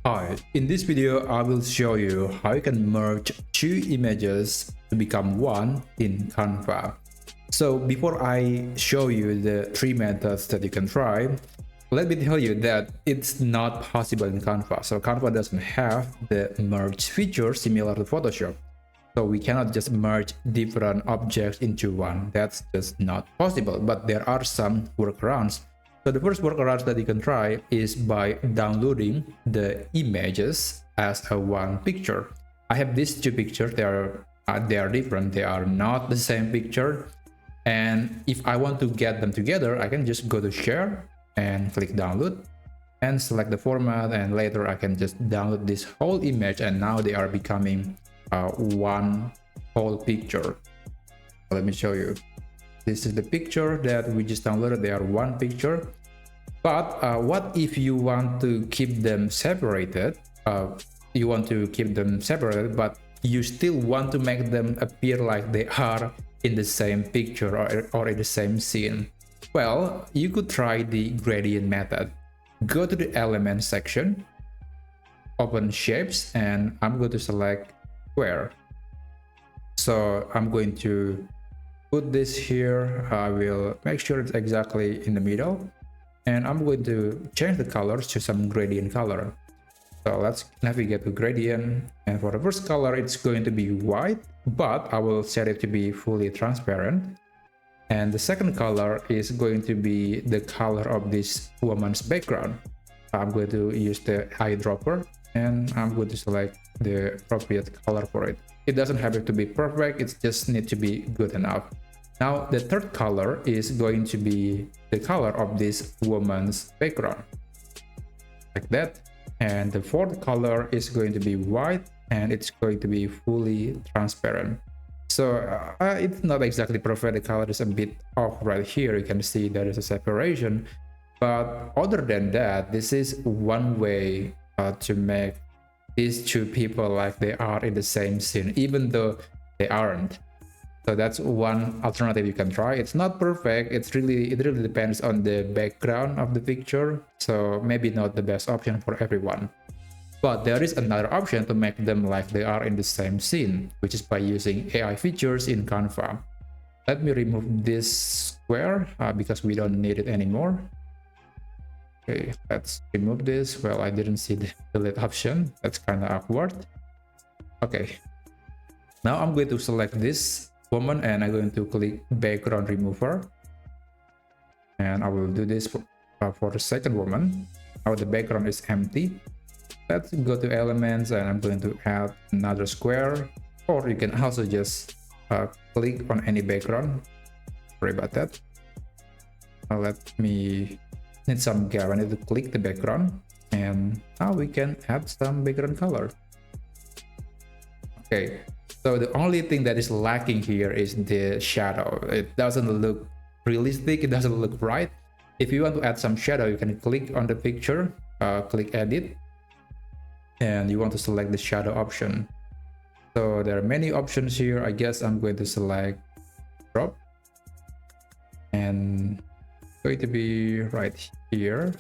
Hi, in this video I will show you how you can merge two images to become one in Canva. So before I show you the three methods that you can try, let me tell you that it's not possible in Canva. So Canva doesn't have the merge feature similar to Photoshop. So we cannot just merge different objects into one. That's just not possible, but there are some workarounds. So the first workaround that you can try is by downloading the images as a one picture. I have these two pictures. They are different. They are not the same picture. And if I want to get them together, I can just go to share and click download and select the format. And later I can just download this whole image. And now they are becoming one whole picture. Let me show you. This is the picture that we just downloaded. They are one picture. But what if you want to keep them separated? You want to keep them separated, but you still want to make them appear like they are in the same picture or in the same scene. Well, you could try the gradient method. Go to the element section, open shapes, and I'm going to select square. So I'm going to put this here. I will make sure it's exactly in the middle, and I'm going to change the colors to some gradient color. So let's navigate to gradient, and for the first color it's going to be white, but I will set it to be fully transparent. And the second color is going to be the color of this woman's background. I'm going to use the eyedropper, and I'm going to select the appropriate color for it. It doesn't have to be perfect, it just needs to be good enough. Now the third color is going to be the color of this woman's background, like that. And the fourth color is going to be white, and it's going to be fully transparent. So it's not exactly perfect. The color is a bit off right here. You can see there is a separation, but other than that, this is one way to make these two people like they are in the same scene, even though they aren't. So that's one alternative you can try. It's not perfect. It really depends on the background of the picture. So maybe not the best option for everyone. But there is another option to make them like they are in the same scene, which is by using AI features in Canva. Let me remove this square because we don't need it anymore. Okay, let's remove this. Well, I didn't see the delete option. That's kind of awkward. Okay. Now I'm going to select this woman, and I'm going to click background remover. And I will do this for the second woman. Now the background is empty. Let's go to elements, and I'm going to add another square, or you can also just click on any background. Sorry about that. Now let me need some gap. I need to click the background, and now we can add some background color. Okay, so the only thing that is lacking here is the shadow. It doesn't look realistic, it doesn't look right. If you want to add some shadow, you can click on the picture, click edit, and you want to select the shadow option. So there are many options here. I guess I'm going to select drop, and it's going to be right here,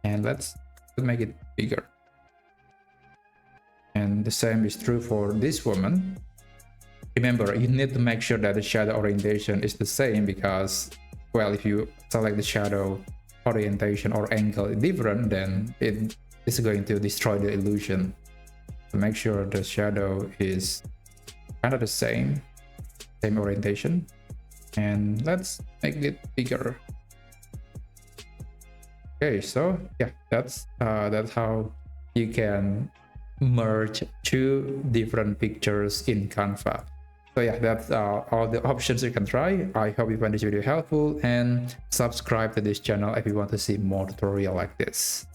and let's make it bigger. And the same is true for this woman. Remember, you need to make sure that the shadow orientation is the same, because, well, if you select the shadow orientation or angle different, then it is going to destroy the illusion. So make sure the shadow is kind of the same orientation, and let's make it bigger. Okay, so yeah, that's how you can merge two different pictures in Canva. So yeah, that's all the options you can try. I hope you find this video helpful, and subscribe to this channel if you want to see more tutorial like this.